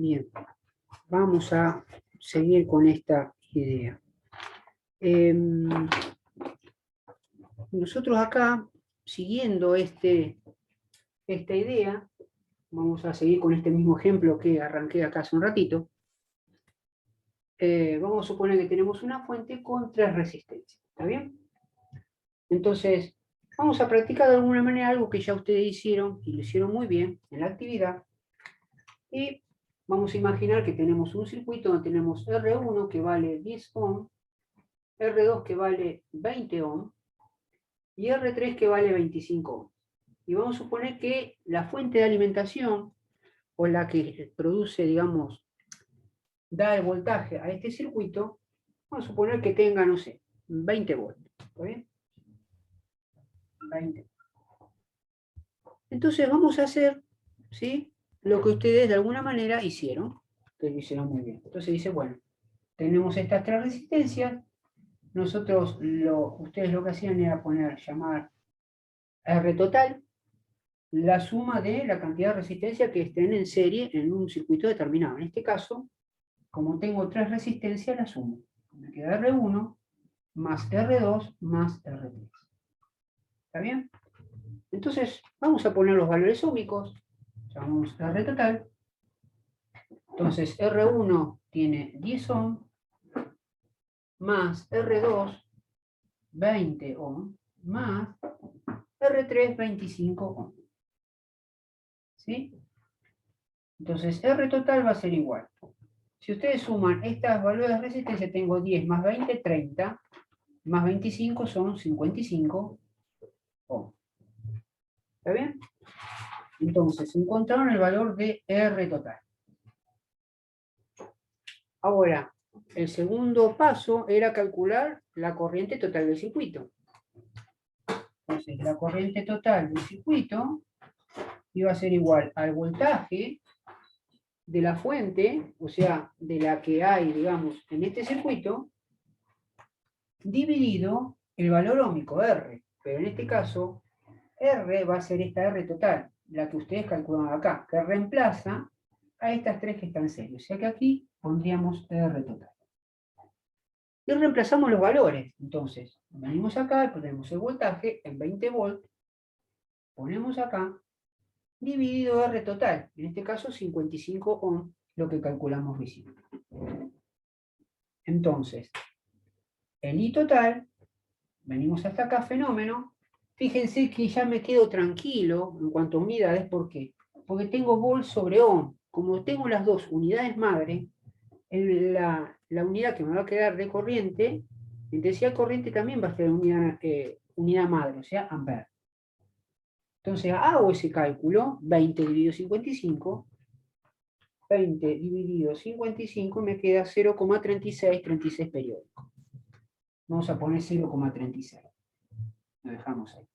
Bien, vamos a seguir con esta idea. Nosotros acá, siguiendo esta idea, vamos a seguir con este mismo ejemplo que arranqué acá hace un ratito. Vamos a suponer que tenemos una fuente con 3 resistencias, ¿está bien? Entonces, vamos a practicar de alguna manera algo que ya ustedes hicieron, y lo hicieron muy bien en la actividad, y vamos a imaginar que tenemos un circuito donde tenemos R1 que vale 10 ohm, R2 que vale 20 ohm, y R3 que vale 25 ohm. Y vamos a suponer que la fuente de alimentación, o la que produce, digamos, da el voltaje a este circuito, vamos a suponer que tenga, no sé, 20 volts. ¿Está bien? 20. Entonces vamos a hacer, ¿sí?, lo que ustedes de alguna manera hicieron, que lo hicieron muy bien. Entonces dice, bueno, tenemos estas 3 resistencias, nosotros, ustedes lo que hacían era llamar R total, la suma de la cantidad de resistencia que estén en serie en un circuito determinado. En este caso, como tengo 3 resistencias, la sumo. Me queda R1 más R2 más R3. ¿Está bien? Entonces, vamos a poner los valores óhmicos. Llamamos R total. Entonces, R1 tiene 10 ohm, más R2, 20 ohm, más R3, 25 ohm. ¿Sí? Entonces, R total va a ser igual. Si ustedes suman estas valores de resistencia, tengo 10 más 20, 30, más 25 son 55 ohm. ¿Está bien? Entonces, encontraron el valor de R total. Ahora, el segundo paso era calcular la corriente total del circuito. Entonces, la corriente total del circuito iba a ser igual al voltaje de la fuente, o sea, de la que hay, digamos, en este circuito, dividido el valor óhmico, R. Pero en este caso, R va a ser esta R total, la que ustedes calculan acá, que reemplaza a estas 3 que están en serie. O sea que aquí pondríamos R total. Y reemplazamos los valores. Entonces, venimos acá y ponemos el voltaje en 20 volts, ponemos acá, dividido R total, en este caso 55 ohm, lo que calculamos recién. Entonces, el I total, venimos hasta acá, fenómeno, fíjense que ya me quedo tranquilo en cuanto a unidades, ¿por qué? Porque tengo volts sobre ohm. Como tengo las dos unidades madre, la unidad que me va a quedar de corriente, intensidad de corriente también va a ser unidad madre, o sea, ampere. Entonces hago ese cálculo, 20 dividido 55, 20 dividido 55 me queda 0,3636 periódico. Vamos a poner 0,36. Lo dejamos ahí.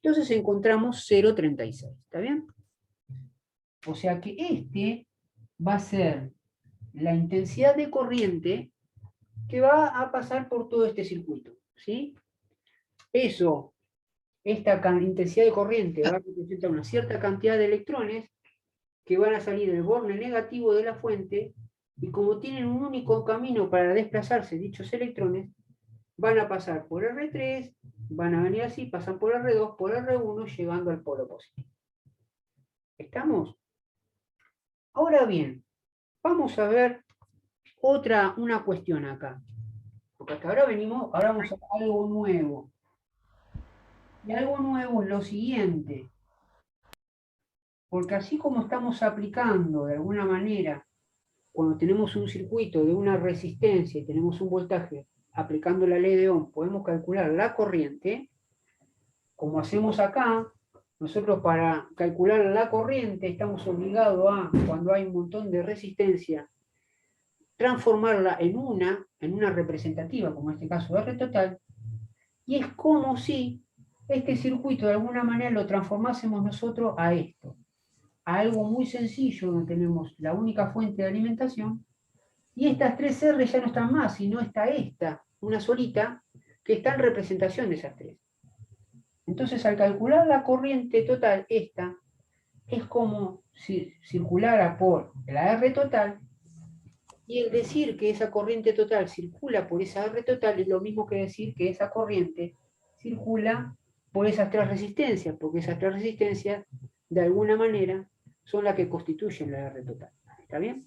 Entonces encontramos 0,36, ¿está bien? O sea que este va a ser la intensidad de corriente que va a pasar por todo este circuito, ¿sí? Eso, esta intensidad de corriente va a representar una cierta cantidad de electrones que van a salir del borde negativo de la fuente, y como tienen un único camino para desplazarse dichos electrones, van a pasar por R3, van a venir así, pasan por R2, por R1, llegando al polo positivo. ¿Estamos? Ahora bien, vamos a ver una cuestión acá. Porque hasta ahora ahora vamos a ver algo nuevo. Y algo nuevo es lo siguiente. Porque así como estamos aplicando de alguna manera, cuando tenemos un circuito de una resistencia y tenemos un voltaje, aplicando la ley de Ohm, podemos calcular la corriente, como hacemos acá. Nosotros para calcular la corriente estamos obligados a, cuando hay un montón de resistencia, transformarla en una representativa, como en este caso R total, y es como si este circuito de alguna manera lo transformásemos nosotros a esto, a algo muy sencillo, donde tenemos la única fuente de alimentación, y estas 3 R ya no están más, sino está esta, una solita, que está en representación de esas 3. Entonces, al calcular la corriente total, esta, es como si circulara por la R total, y el decir que esa corriente total circula por esa R total es lo mismo que decir que esa corriente circula por esas tres resistencias, porque esas tres resistencias, de alguna manera, son las que constituyen la R total. ¿Está bien?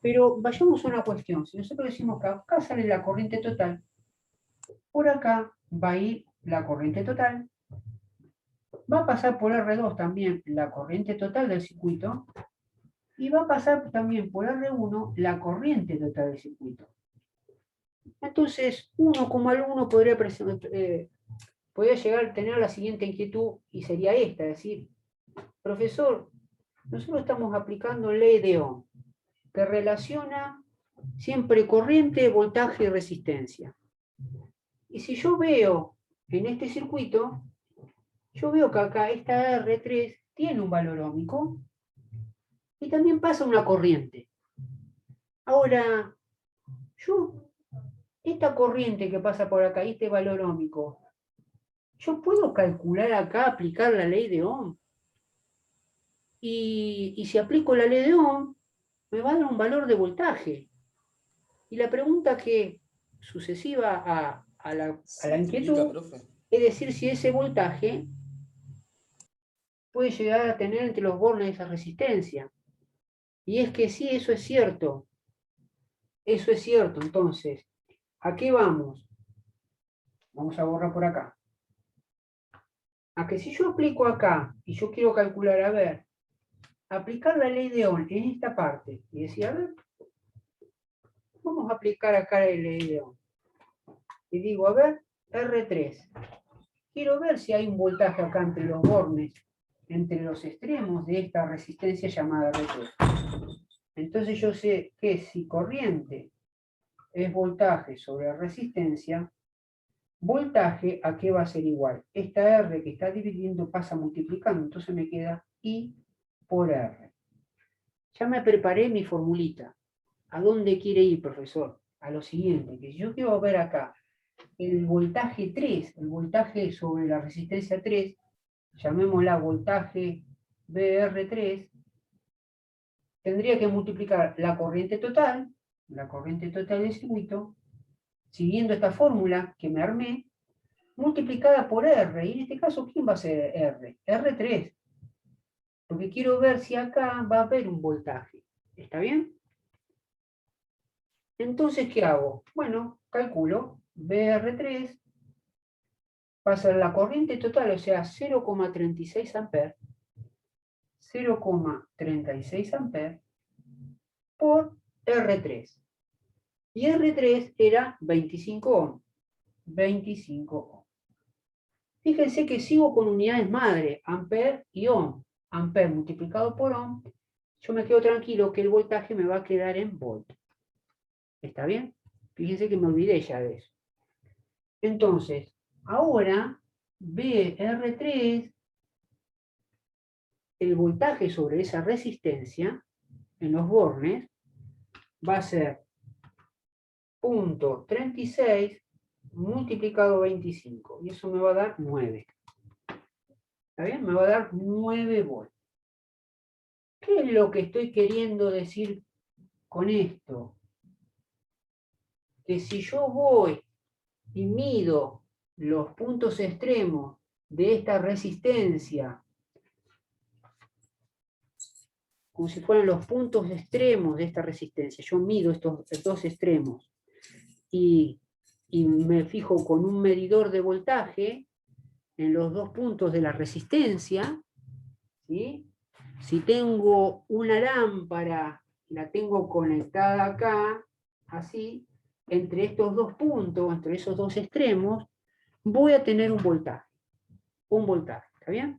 Pero vayamos a una cuestión. Si nosotros decimos que acá sale la corriente total, por acá va a ir la corriente total, va a pasar por R2 también la corriente total del circuito, y va a pasar también por R1 la corriente total del circuito. Entonces, uno como alumno podría llegar a tener la siguiente inquietud, y sería esta, es decir, profesor, nosotros estamos aplicando ley de Ohm, que relaciona siempre corriente, voltaje y resistencia. Y si yo veo en este circuito, yo veo que acá esta R3 tiene un valor óhmico y también pasa una corriente. Ahora, esta corriente que pasa por acá, este valor óhmico, yo puedo calcular acá, aplicar la ley de Ohm. Y si aplico la ley de Ohm, me va a dar un valor de voltaje. Y la pregunta que sucesiva a la inquietud es decir si ese voltaje puede llegar a tener entre los bornes esa resistencia. Y es que sí, eso es cierto. Eso es cierto. Entonces, ¿a qué vamos? Vamos a borrar por acá. A que si yo aplico acá y yo quiero calcular, a ver, aplicar la ley de Ohm en esta parte y decir, a ver, vamos a aplicar acá la ley de Ohm. Y digo, a ver, R3. Quiero ver si hay un voltaje acá entre los bornes, entre los extremos de esta resistencia llamada R3. Entonces yo sé que si corriente es voltaje sobre resistencia, voltaje a qué va a ser igual. Esta R que está dividiendo pasa multiplicando, entonces me queda I por R. Ya me preparé mi formulita. ¿A dónde quiere ir, profesor? A lo siguiente, que si yo quiero ver acá el voltaje 3, el voltaje sobre la resistencia 3, llamémosla voltaje BR3, tendría que multiplicar la corriente total del circuito, siguiendo esta fórmula que me armé, multiplicada por R, y en este caso, ¿quién va a ser R? R3, porque quiero ver si acá va a haber un voltaje. ¿Está bien? Entonces, ¿qué hago? Bueno, calculo BR3 va a ser la corriente total, o sea, 0,36 amperes, 0,36 amperes por R3. Y R3 era 25 ohm. 25 ohm. Fíjense que sigo con unidades madre, amper y ohm. Amper multiplicado por ohm, yo me quedo tranquilo que el voltaje me va a quedar en volt. ¿Está bien? Fíjense que me olvidé ya de eso. Entonces, ahora, BR3, el voltaje sobre esa resistencia, en los bornes, va a ser 0,36 multiplicado 25. Y eso me va a dar 9. ¿Está bien? Me va a dar 9 volts. ¿Qué es lo que estoy queriendo decir con esto? Que si yo voy y mido los puntos extremos de esta resistencia, como si fueran los puntos extremos de esta resistencia, yo mido estos dos extremos y me fijo con un medidor de voltaje en los dos puntos de la resistencia, ¿sí? Si tengo una lámpara, la tengo conectada acá, así, entre estos dos puntos, entre esos dos extremos, voy a tener un voltaje. Un voltaje, ¿está bien?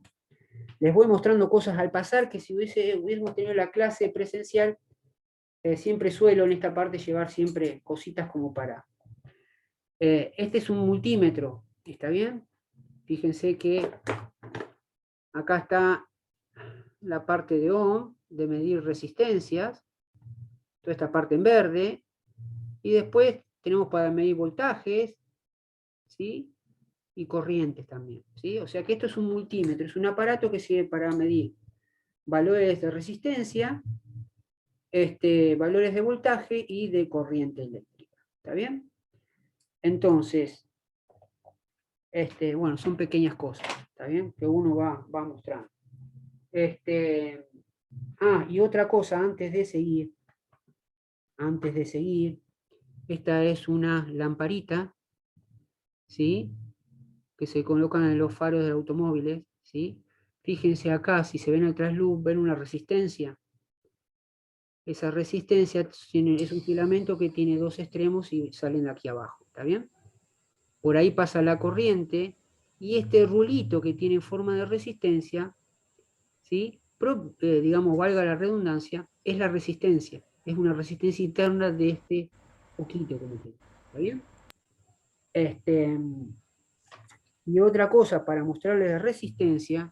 Les voy mostrando cosas al pasar que si hubiésemos tenido la clase presencial, siempre suelo en esta parte llevar siempre cositas como para... este es un multímetro, ¿está bien? Fíjense que acá está la parte de ohm, de medir resistencias, toda esta parte en verde, y después tenemos para medir voltajes, ¿sí? Y corrientes también, ¿sí? O sea que esto es un multímetro, es un aparato que sirve para medir valores de resistencia, valores de voltaje y de corriente eléctrica. ¿Está bien? Entonces, bueno, son pequeñas cosas, ¿está bien? Que uno va mostrando. Y otra cosa, antes de seguir, esta es una lamparita, ¿sí? Que se colocan en los faros de automóviles, ¿sí? Fíjense acá, si se ven el trasluz, ven una resistencia. Esa resistencia es un filamento que tiene dos extremos y salen de aquí abajo, ¿está bien? Por ahí pasa la corriente y este rulito que tiene forma de resistencia, ¿sí? Digamos, valga la redundancia, es la resistencia. Es una resistencia interna de este poquito que me queda, ¿está bien? Y otra cosa para mostrarles la resistencia,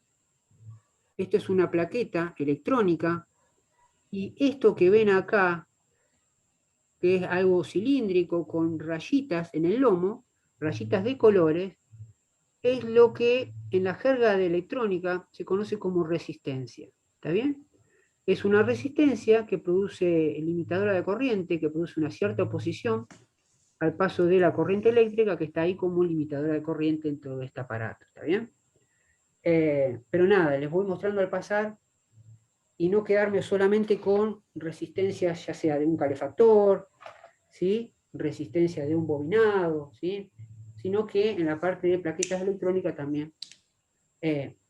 esto es una plaqueta electrónica y esto que ven acá, que es algo cilíndrico con rayitas en el lomo, rayitas de colores, es lo que en la jerga de electrónica se conoce como resistencia. ¿Está bien? Es una resistencia que produce limitadora de corriente, que produce una cierta oposición al paso de la corriente eléctrica que está ahí como limitadora de corriente en todo este aparato. ¿Está bien? Pero nada, les voy mostrando al pasar y no quedarme solamente con resistencia ya sea de un calefactor, ¿sí? Resistencia de un bobinado, ¿sí? Sino que en la parte de plaquetas electrónicas también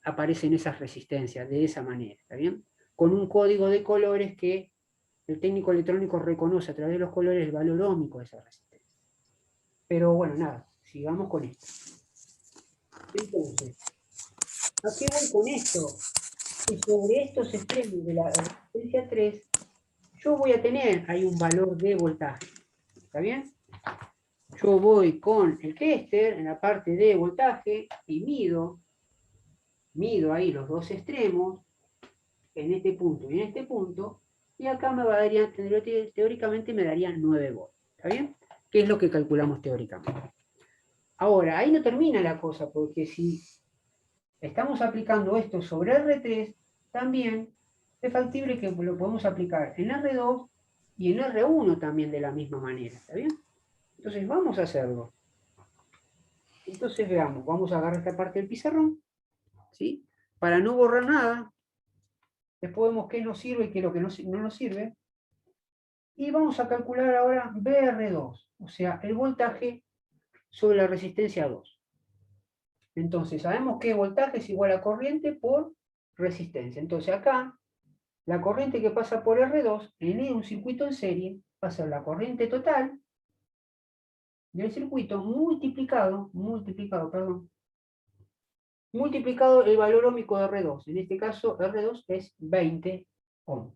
aparecen esas resistencias de esa manera, ¿está bien? Con un código de colores que el técnico electrónico reconoce a través de los colores el valor óhmico de esa resistencia. Pero bueno, nada, sigamos con esto. Entonces, ¿a qué voy con esto? Y sobre estos extremos de la resistencia 3, yo voy a tener ahí un valor de voltaje, ¿está bien? Yo voy con el tester en la parte de voltaje y mido ahí los dos extremos, en este punto y en este punto, y acá me daría, teóricamente me daría 9 volts, ¿está bien? Que es lo que calculamos teóricamente. Ahora, ahí no termina la cosa, porque si estamos aplicando esto sobre R3, también es factible que lo podemos aplicar en R2 y en R1 también de la misma manera, ¿está bien? Entonces vamos a hacerlo. Entonces veamos, vamos a agarrar esta parte del pizarrón, ¿sí? Para no borrar nada, después vemos qué nos sirve y qué es lo que no nos sirve. Y vamos a calcular ahora BR2, o sea, el voltaje sobre la resistencia 2. Entonces, sabemos que voltaje es igual a corriente por resistencia. Entonces, acá, la corriente que pasa por R2 en un circuito en serie va a ser la corriente total del circuito multiplicado el valor óhmico de R2. En este caso, R2 es 20 ohm.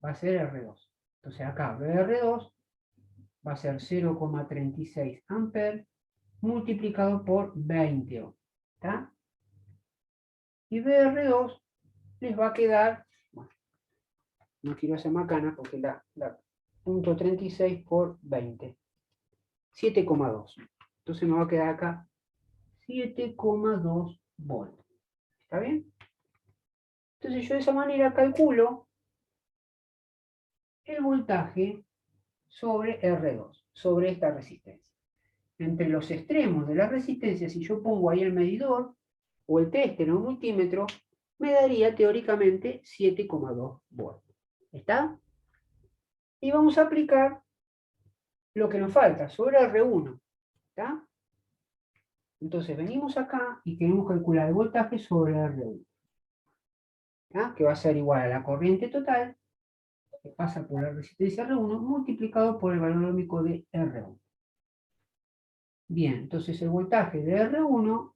Va a ser R2. Entonces, acá, BR2 va a ser 0,36 amperes multiplicado por 20 ohm. ¿Está? Y BR2 les va a quedar, bueno, no quiero hacer macana porque la .36 por 20, 7,2. Entonces me va a quedar acá 7,2 volts. ¿Está bien? Entonces yo de esa manera calculo el voltaje sobre R2, sobre esta resistencia. Entre los extremos de la resistencia, si yo pongo ahí el medidor, o el tester o un multímetro, me daría teóricamente 7,2 volts. ¿Está? Y vamos a aplicar lo que nos falta, sobre R1. ¿Está? Entonces venimos acá y queremos calcular el voltaje sobre R1. ¿Está? Que va a ser igual a la corriente total, que pasa por la resistencia R1, multiplicado por el valor óhmico de R1. Bien, entonces el voltaje de R1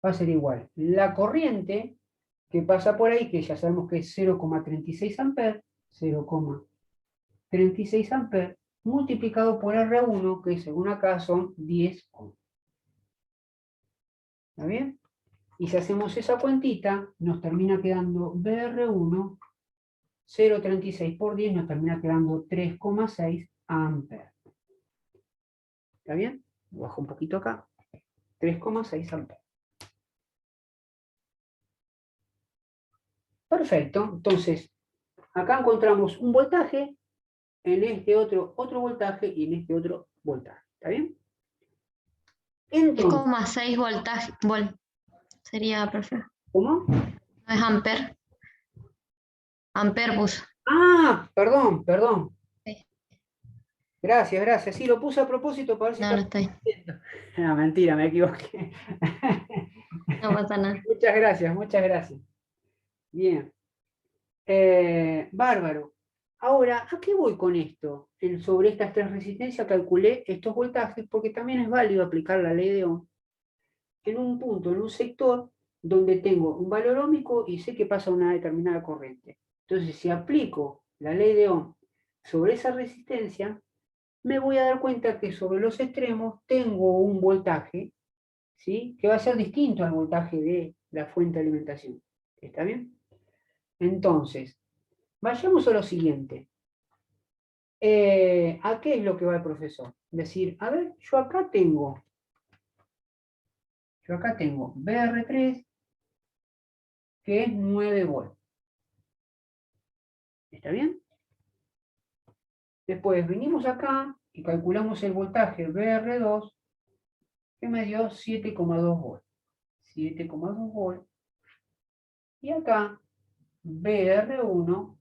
va a ser igual. La corriente que pasa por ahí, que ya sabemos que es 0,36 amperes, 0,36 amperes, multiplicado por R1, que según acá son 10 ohm. ¿Está bien? Y si hacemos esa cuentita, nos termina quedando BR1, 0,36 por 10, nos termina quedando 3,6 amperes. ¿Está bien? Bajo un poquito acá. 3,6 amperes. Perfecto. Entonces, acá encontramos un voltaje, en este otro voltaje y en este otro voltaje. ¿Está bien? Entonces, 3,6 voltaje, sería, profe. ¿cómo? No es amper. Amper puso. Ah, perdón, perdón. Sí. Gracias, gracias. Sí, lo puse a propósito para ver si No, no está... estoy. No, mentira, me equivoqué. No pasa nada. Muchas gracias, muchas gracias. Bien. Bárbaro. Ahora, ¿a qué voy con esto? Sobre estas tres resistencias calculé estos voltajes porque también es válido aplicar la ley de Ohm en un punto, en un sector donde tengo un valor óhmico y sé que pasa una determinada corriente. Entonces, si aplico la ley de Ohm sobre esa resistencia, me voy a dar cuenta que sobre los extremos tengo un voltaje, ¿sí? Que va a ser distinto al voltaje de la fuente de alimentación. ¿Está bien? Entonces, vayamos a lo siguiente. ¿A qué es lo que va el profesor? Decir, a ver, yo acá tengo BR3, que es 9 volts. ¿Está bien? Después vinimos acá y calculamos el voltaje BR2, que me dio 7,2 volts. 7,2 volts. Y acá BR1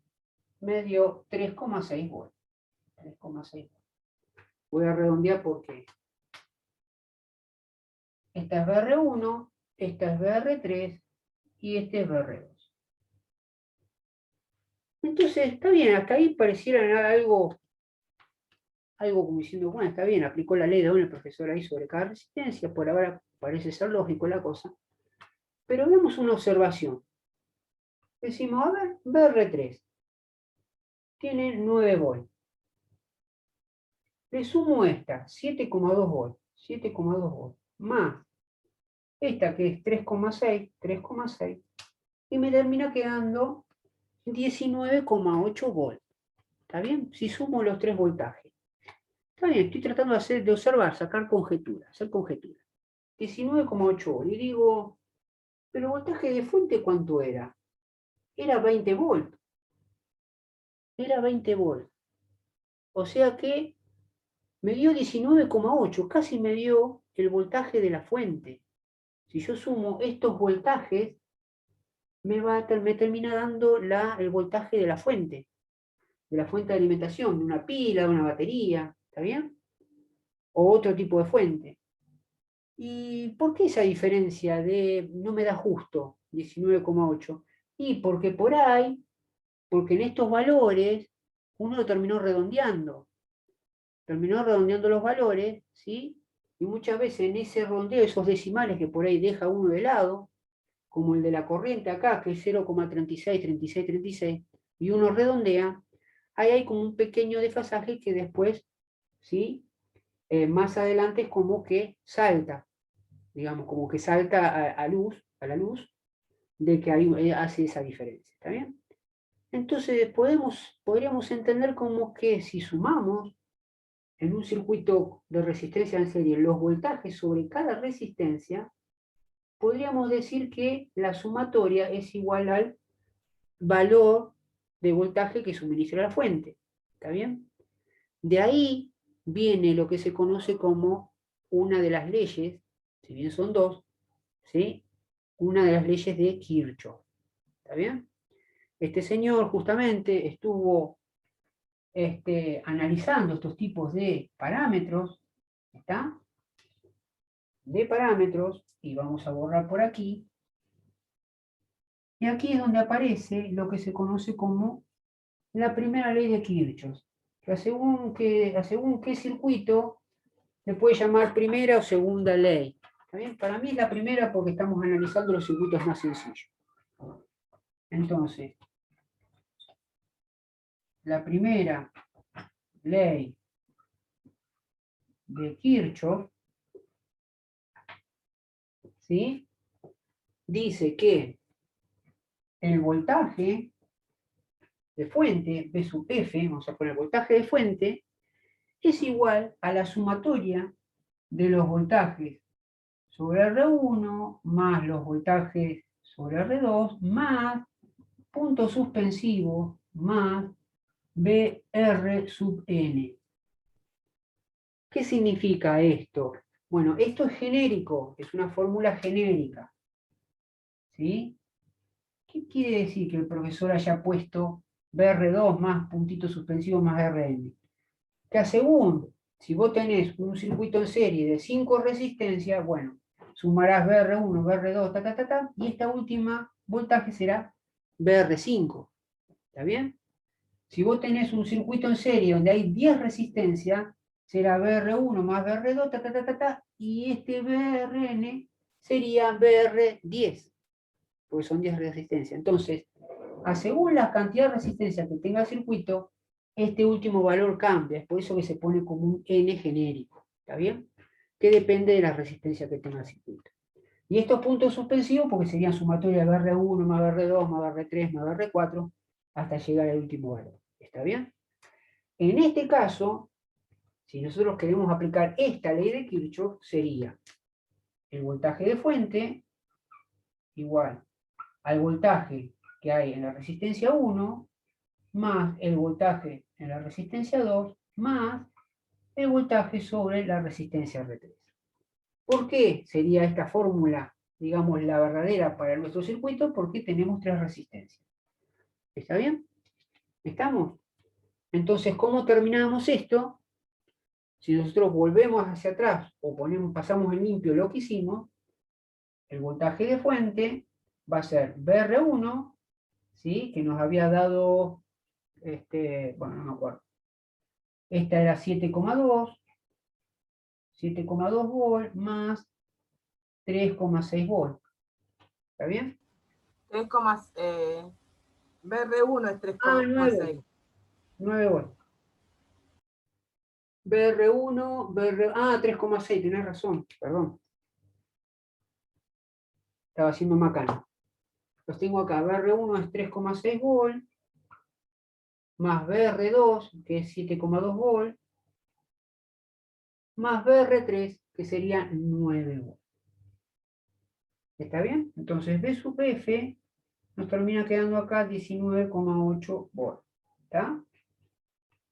me dio 3,6 volts. 3,6 volts. Voy a redondear porque esta es BR1, esta es BR3 y este es BR2. Entonces, está bien, hasta ahí pareciera algo como diciendo, bueno, está bien, aplicó la ley de Ohm el profesor ahí sobre cada resistencia, por ahora parece ser lógico la cosa, pero vemos una observación. Decimos, a ver, BR3 tiene 9 volts. Le sumo esta, 7,2 volts, 7,2 volts, más esta que es 3,6, y me termina quedando 19,8 volts. ¿Está bien? Si sumo los tres voltajes. Está bien, estoy tratando de observar, sacar conjeturas, hacer conjeturas. 19,8 volts. Y digo, ¿pero el voltaje de fuente cuánto era? Era 20 volts. Era 20 volts. O sea que me dio 19,8, casi me dio el voltaje de la fuente. Si yo sumo estos voltajes, me termina dando el voltaje de la fuente de alimentación, de una pila, de una batería, ¿está bien? O otro tipo de fuente. ¿Y por qué esa diferencia no me da justo 19,8? Y porque en estos valores uno lo terminó redondeando los valores, ¿sí? Y muchas veces en ese rondeo, esos decimales que por ahí deja uno de lado, como el de la corriente acá, que es 0,36, 36, 36, y uno redondea, ahí hay como un pequeño desfasaje que después, ¿sí? Más adelante es como que salta, digamos, como que salta a la luz de que ahí hace esa diferencia, ¿está bien? Entonces podríamos entender como que si sumamos en un circuito de resistencia en serie los voltajes sobre cada resistencia, podríamos decir que la sumatoria es igual al valor de voltaje que suministra la fuente. ¿Está bien? De ahí viene lo que se conoce como una de las leyes, si bien son dos, ¿sí? Una de las leyes de Kirchhoff. ¿Está bien? Este señor justamente estuvo analizando estos tipos de parámetros, ¿está? De parámetros, y vamos a borrar por aquí. Y aquí es donde aparece lo que se conoce como la primera ley de Kirchhoff, que a según qué circuito se puede llamar primera o segunda ley. ¿Está bien? Para mí es la primera porque estamos analizando los circuitos más sencillos. Entonces, la primera ley de Kirchhoff, ¿sí? Dice que el voltaje de fuente, V sub F, vamos a poner voltaje de fuente, es igual a la sumatoria de los voltajes sobre R1 más los voltajes sobre R2 más punto suspensivo más BR sub N. ¿Qué significa esto? Bueno, esto es genérico, es una fórmula genérica. ¿Sí? ¿Qué quiere decir que el profesor haya puesto BR2 más puntito suspensivo más RN? Que según, si vos tenés un circuito en serie de 5 resistencias, bueno, sumarás BR1, BR2, y esta última voltaje será BR5. ¿Está bien? Si vos tenés un circuito en serie donde hay 10 resistencias, será BR1 más BR2, y este BRN sería BR10, porque son 10 resistencias. Entonces, según la cantidad de resistencia que tenga el circuito, este último valor cambia. Es por eso que se pone como un N genérico. ¿Está bien? Que depende de la resistencia que tenga el circuito. Y estos puntos suspensivos, porque serían sumatoria de BR1 más BR2 más BR3 más BR4, hasta llegar al último valor. ¿Está bien? En este caso, si nosotros queremos aplicar esta ley de Kirchhoff, sería el voltaje de fuente igual al voltaje que hay en la resistencia 1 más el voltaje en la resistencia 2 más el voltaje sobre la resistencia R3. ¿Por qué sería esta fórmula, digamos, la verdadera para nuestro circuito? Porque tenemos 3 resistencias. ¿Está bien? ¿Estamos? Entonces, ¿cómo terminamos esto? Si nosotros volvemos hacia atrás o pasamos en limpio lo que hicimos, el voltaje de fuente va a ser BR1, ¿sí? Que nos había dado, bueno, no me acuerdo. Esta era 7,2 volt más 3,6 volt. ¿Está bien? 3, BR1 es 3,6. 9 volt. BR1, 3,6, tenés razón, perdón. Estaba haciendo macana. Los tengo acá. BR1 es 3,6 volt, más BR2, que es 7,2 volt, más BR3, que sería 9 volt. ¿Está bien? Entonces B sub F nos termina quedando acá 19,8 volt. ¿Está?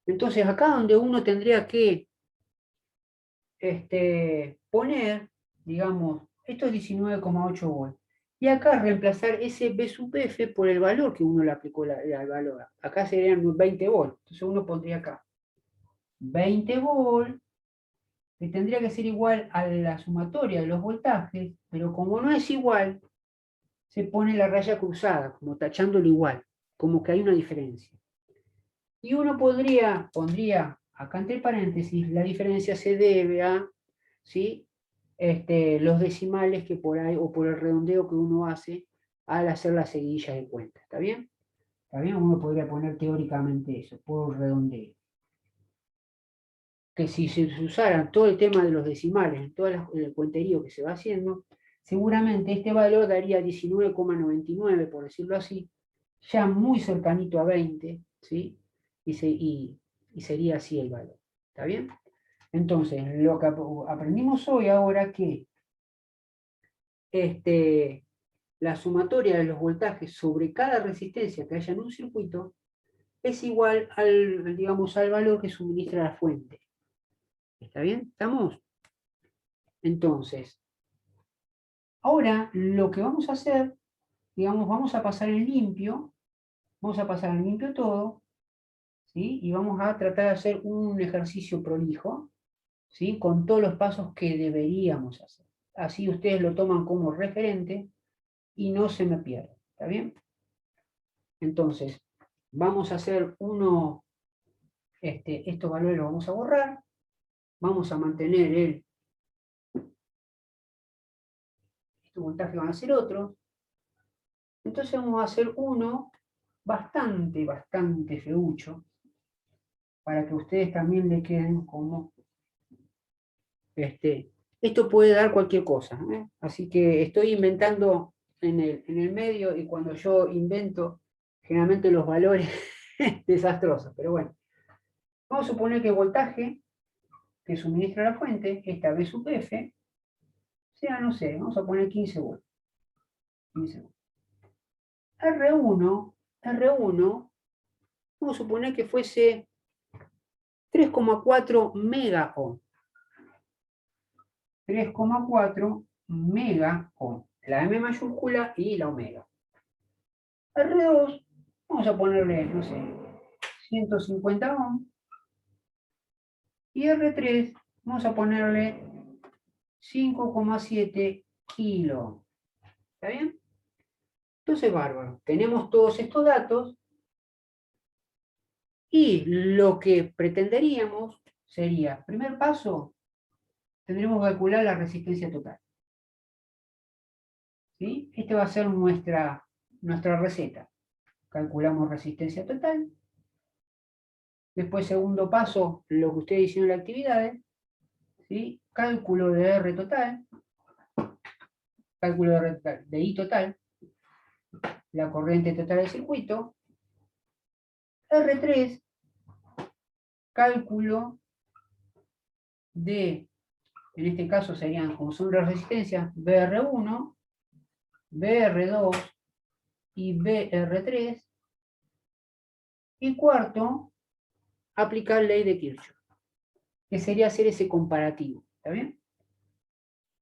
Entonces acá donde uno tendría que poner, digamos, esto es 19,8 volt. Y acá reemplazar ese B sub F por el valor que uno le aplicó al valor. Acá serían 20 volt. Entonces uno pondría acá 20 volt, que tendría que ser igual a la sumatoria de los voltajes, pero como no es igual, se pone la raya cruzada, como tachándolo igual, como que hay una diferencia. Y uno pondría acá entre paréntesis, la diferencia se debe a, ¿sí? Los decimales que por ahí, o por el redondeo que uno hace al hacer la seguidilla de cuenta. ¿Está bien? ¿Está bien? Uno podría poner teóricamente eso, por redondeo. Que si se usara todo el tema de los decimales, en todo el cuenterío que se va haciendo, seguramente este valor daría 19,99, por decirlo así, ya muy cercanito a 20, ¿sí? Y sería así el valor. ¿Está bien? Entonces, lo que aprendimos hoy ahora que la sumatoria de los voltajes sobre cada resistencia que haya en un circuito es igual al, digamos, al valor que suministra la fuente. ¿Está bien? ¿Estamos? Entonces, ahora lo que vamos a hacer, digamos, vamos a pasar en limpio todo, ¿sí? Y vamos a tratar de hacer un ejercicio prolijo, ¿sí? Con todos los pasos que deberíamos hacer. Así ustedes lo toman como referente y no se me pierden. ¿Está bien? Entonces, vamos a hacer estos valores los vamos a borrar, vamos a mantener estos voltajes van a ser otros, entonces vamos a hacer uno bastante feucho, para que ustedes también le queden como, esto puede dar cualquier cosa, ¿eh? Así que estoy inventando en el medio, y cuando yo invento, generalmente los valores desastrosos, pero bueno. Vamos a suponer que el voltaje que suministra la fuente, esta B sub F, sea, no sé, vamos a poner 15 volts. 15 volts. R1 R1, vamos a suponer que fuese 3,4 megaohm. 3,4 megaohm. La M mayúscula y la omega. R2, vamos a ponerle, no sé, 150 ohm. Y R3, vamos a ponerle 5,7 kilo. ¿Está bien? Entonces, bárbaro. Tenemos todos estos datos. Y lo que pretenderíamos sería, primer paso, tendremos que calcular la resistencia total. ¿Sí? Esta va a ser nuestra receta. Calculamos resistencia total. Después, segundo paso, lo que ustedes hicieron en la actividad, ¿sí? Cálculo de R total, cálculo de I total, la corriente total del circuito. R3, cálculo de, en este caso serían, como son las resistencias, BR1, BR2 y BR3. Y cuarto, aplicar ley de Kirchhoff, que sería hacer ese comparativo. ¿Está bien?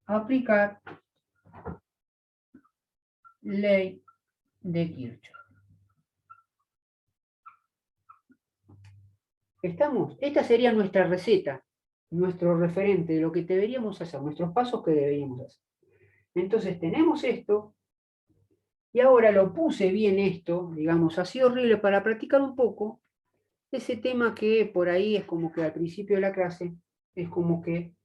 Aplicar ley de Kirchhoff. ¿Estamos? Esta sería nuestra receta, nuestro referente de lo que deberíamos hacer, nuestros pasos que deberíamos hacer. Entonces tenemos esto, y ahora lo puse bien esto, digamos, así horrible para practicar un poco, ese tema que por ahí es como que al principio de la clase, es como que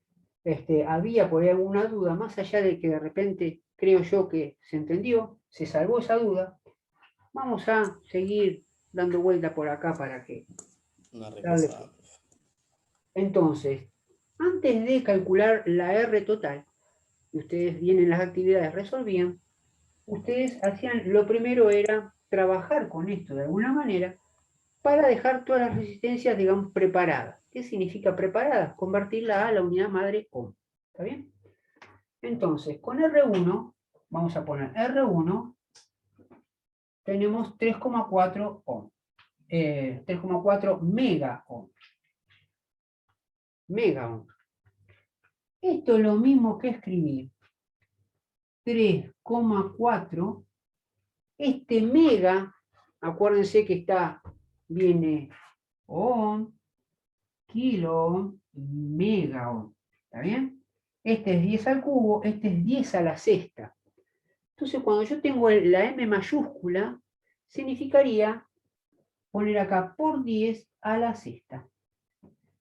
había por ahí alguna duda, más allá de que de repente creo yo que se entendió, se salvó esa duda, vamos a seguir dando vuelta por acá para que... Una repasada. Entonces, antes de calcular la R total, ustedes vienen las actividades, resolvían, ustedes hacían, lo primero era trabajar con esto de alguna manera para dejar todas las resistencias, digamos, preparadas. ¿Qué significa preparadas? Convertirla a la unidad madre ohm. ¿Está bien? Entonces, con R1, vamos a poner R1, tenemos 3,4 ohm. 3,4 mega ohm. Mega ohm. Esto es lo mismo que escribir 3,4. Este mega, acuérdense que viene ohm, kilo ohm, mega ohm. ¿Está bien? Este es 10 al cubo, este es 10 a la sexta. Entonces, cuando yo tengo la M mayúscula, significaría poner acá por 10 a la sexta.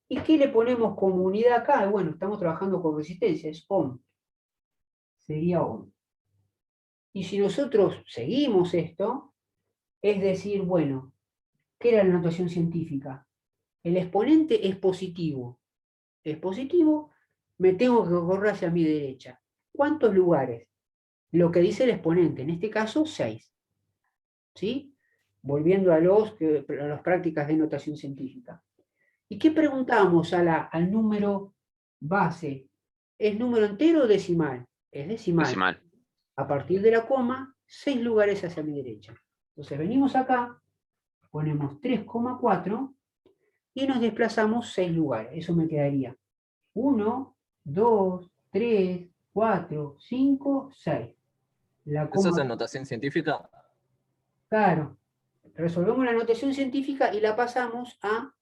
¿Y qué le ponemos como unidad acá? Bueno, estamos trabajando con resistencia, es ohm. Sería ohm. Y si nosotros seguimos esto, es decir, bueno, ¿qué era la notación científica? El exponente es positivo. Es positivo, me tengo que correr hacia mi derecha. ¿Cuántos lugares? Lo que dice el exponente, en este caso 6. ¿Sí? Volviendo a las prácticas de notación científica. ¿Y qué preguntamos al número base? ¿Es número entero o decimal? Es decimal. Decimal. A partir de la coma, 6 lugares hacia mi derecha. Entonces venimos acá, ponemos 3,4 y nos desplazamos 6 lugares. Eso me quedaría 1, 2, 3, 4, 5, 6. La ¿Eso es coma, en notación científica? claro. Resolvemos la notación científica y la pasamos a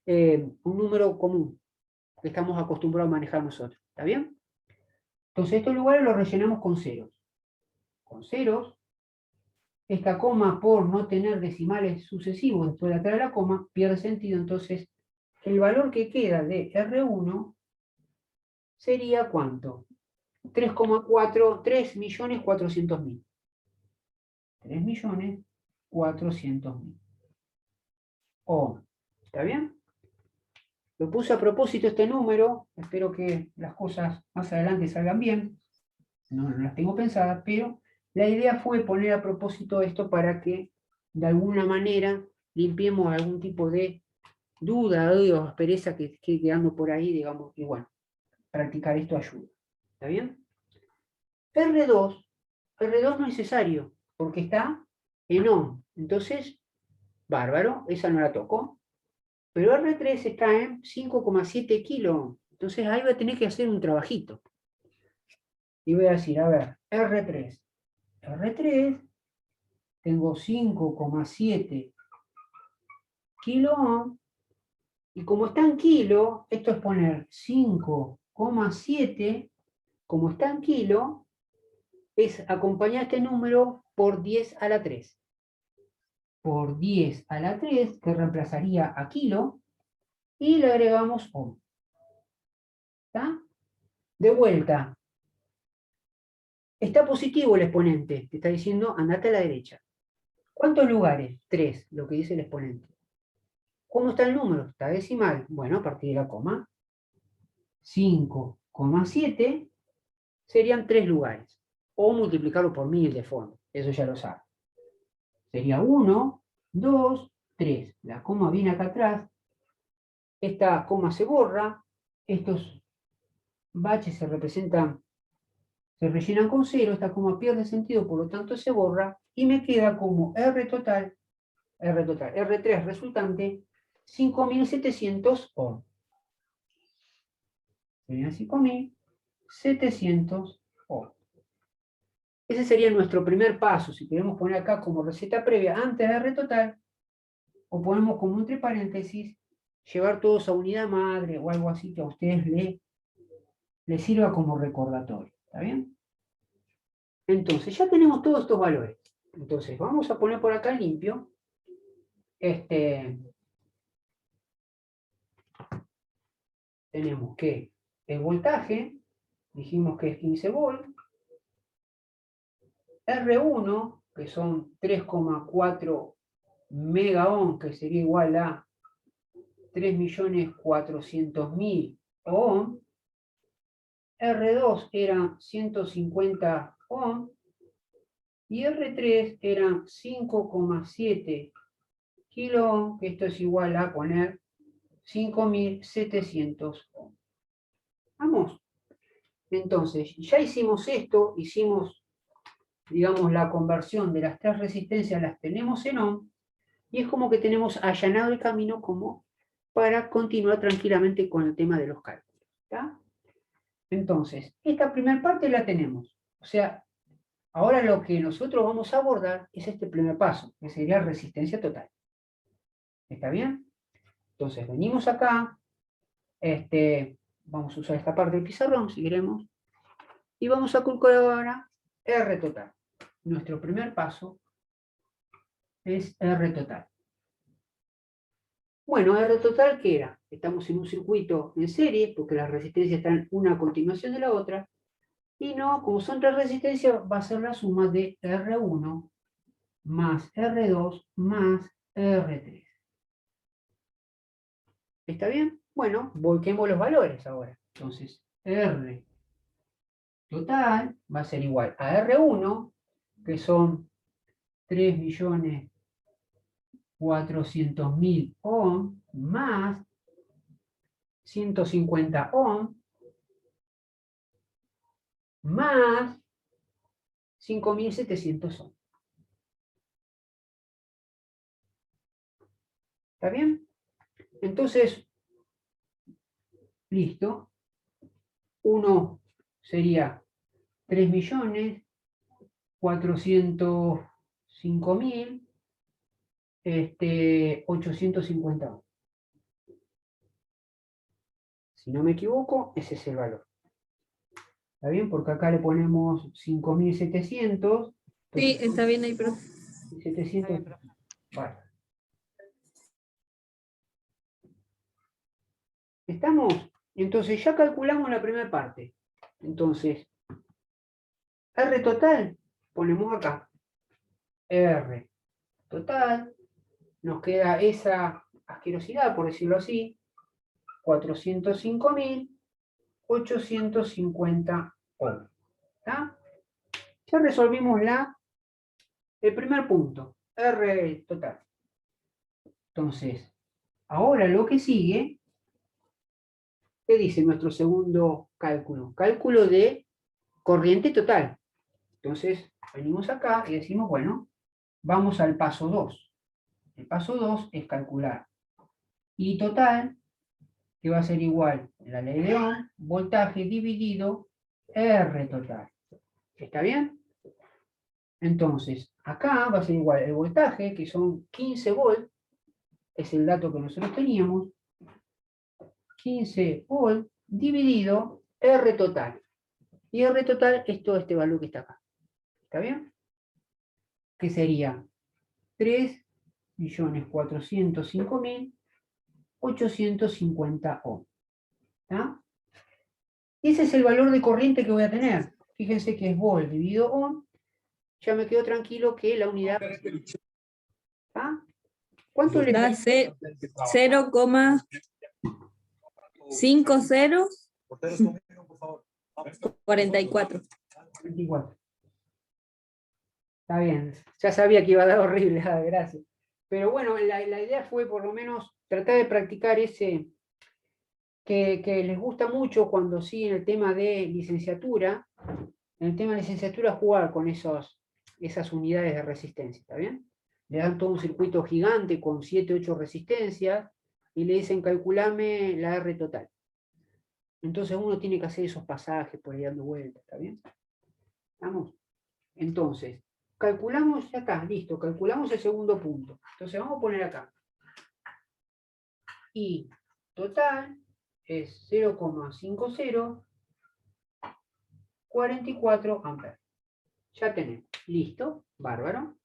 un número común que estamos acostumbrados a manejar nosotros. ¿Está bien? Entonces estos lugares los rellenamos con ceros. Con ceros, esta coma por no tener decimales sucesivos después de atrás de la coma, pierde sentido. Entonces, el valor que queda de R1 sería ¿cuánto? 3,4, 3.400.000. 3.400.000. Ohm. ¿Está bien? Lo puse a propósito este número, espero que las cosas más adelante salgan bien, no las tengo pensadas, pero la idea fue poner a propósito esto para que de alguna manera limpiemos algún tipo de duda o aspereza que esté quedando por ahí, digamos, y bueno, practicar esto ayuda. ¿Está bien? R2 no es necesario, porque está en ohm. Entonces, bárbaro, esa no la toco. Pero R3 está en 5,7 kilo. Entonces ahí va a tener que hacer un trabajito. Y voy a decir, a ver, R3. R3, tengo 5,7 kilo ohm. Y como está en kilo, esto es poner 5,7, como está en kilo, es acompañar este número por 10 a la 3. Por 10 a la 3, que reemplazaría a kilo, y le agregamos ohm. ¿Está? De vuelta. Está positivo el exponente, te está diciendo andate a la derecha. ¿Cuántos lugares? 3, lo que dice el exponente. ¿Cómo está el número? Está decimal. Bueno, a partir de la coma. 5,7 serían 3 lugares. O multiplicarlo por 1000 de fondo. Eso ya lo sabe. Sería 1, 2, 3. La coma viene acá atrás. Esta coma se borra. Estos baches se representan, se rellenan con 0. Esta coma pierde sentido, por lo tanto se borra. Y me queda como R total, R3 resultante, 5700 ohm. Serían 5700 ohm. Ese sería nuestro primer paso. Si queremos poner acá como receta previa antes de R total, o ponemos como entre paréntesis, llevar todos a unidad madre o algo así que a ustedes les sirva como recordatorio. ¿Está bien? Entonces, ya tenemos todos estos valores. Entonces, vamos a poner por acá limpio. Tenemos que el voltaje, dijimos que es 15 volt, R1, que son 3,4 mega ohm, que sería igual a 3.400.000 ohm, R2 eran 150 ohm, y R3 eran 5,7 kilo ohm, que esto es igual a poner 5.700 ohm. Vamos. Entonces, ya hicimos esto, hicimos, digamos, la conversión de las tres resistencias, las tenemos en ohm, y es como que tenemos allanado el camino como para continuar tranquilamente con el tema de los cálculos. ¿Está? Entonces, esta primera parte la tenemos. O sea, ahora lo que nosotros vamos a abordar es este primer paso, que sería resistencia total. ¿Está bien? Entonces, venimos acá, vamos a usar esta parte del pizarrón, si queremos, y vamos a calcular ahora R total. Nuestro primer paso es R total. Bueno, R total, ¿qué era? Estamos en un circuito en serie, porque las resistencias están una a continuación de la otra, y no, como son tres resistencias, va a ser la suma de R1 más R2 más R3. ¿Está bien? Bueno, volquemos los valores ahora. Entonces, R total va a ser igual a R1, que son 3.400.000 ohm, más 150 ohm, más 5.700 ohm. ¿Está bien? Entonces, listo. 1 sería 3.405.850 ohm. Si no me equivoco, ese es el valor. ¿Está bien? Porque acá le ponemos 5.700. Sí, está bien ahí, pero 700. Vale. ¿Estamos? Entonces ya calculamos la primera parte. Entonces, R total, ponemos acá. R total, nos queda esa asquerosidad, por decirlo así, 405.850 ohm. ¿Está? Ya resolvimos el primer punto, R total. Entonces, ahora lo que sigue, ¿qué dice nuestro segundo cálculo? Cálculo de corriente total. Entonces, venimos acá y decimos, bueno, vamos al paso 2. El paso 2 es calcular I total, que va a ser igual a la ley de Ohm, voltaje dividido R total. ¿Está bien? Entonces, acá va a ser igual el voltaje, que son 15 volts, es el dato que nosotros teníamos, 15 volts dividido R total. Y R total es todo este valor que está acá. ¿Está bien? Que sería 3.405.850 ohm. ¿Está? Y ese es el valor de corriente que voy a tener. Fíjense que es volt dividido ohm. Ya me quedo tranquilo que la unidad... ¿Ah? ¿Cuánto le Da 0,5044. 24. Está bien. Ya sabía que iba a dar horrible, gracias. Pero bueno, la idea fue por lo menos tratar de practicar ese que les gusta mucho cuando siguen el tema de licenciatura. En el tema de licenciatura, jugar con esas unidades de resistencia, ¿está bien? Le dan todo un circuito gigante con 7, 8 resistencias y le dicen calculame la R total. Entonces uno tiene que hacer esos pasajes por ahí dando vueltas, ¿está bien? ¿Estamos? Entonces, calculamos, ya está, listo, calculamos el segundo punto. Entonces vamos a poner acá. Y total es 0,5044 amperes. Ya tenemos. Listo, bárbaro.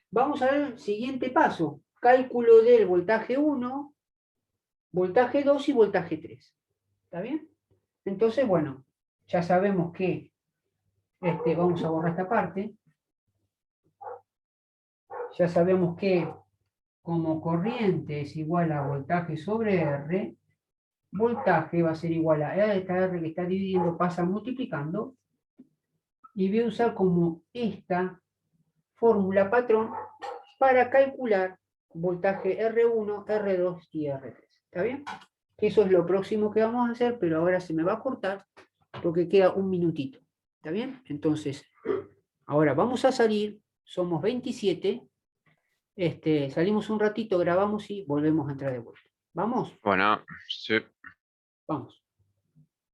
Vamos a ver el siguiente paso. Cálculo del voltaje 1, voltaje 2 y voltaje 3. ¿Está bien? Entonces, bueno, ya sabemos que vamos a borrar esta parte. Ya sabemos que como corriente es igual a voltaje sobre R, voltaje va a ser igual a esta R que está dividiendo, pasa multiplicando, y voy a usar como esta fórmula patrón para calcular voltaje R1, R2 y R3. ¿Está bien? Eso es lo próximo que vamos a hacer, pero ahora se me va a cortar porque queda un minutito. ¿Está bien? Entonces, ahora vamos a salir, somos 27, salimos un ratito, grabamos y volvemos a entrar de vuelta. ¿Vamos? Bueno, sí. Vamos.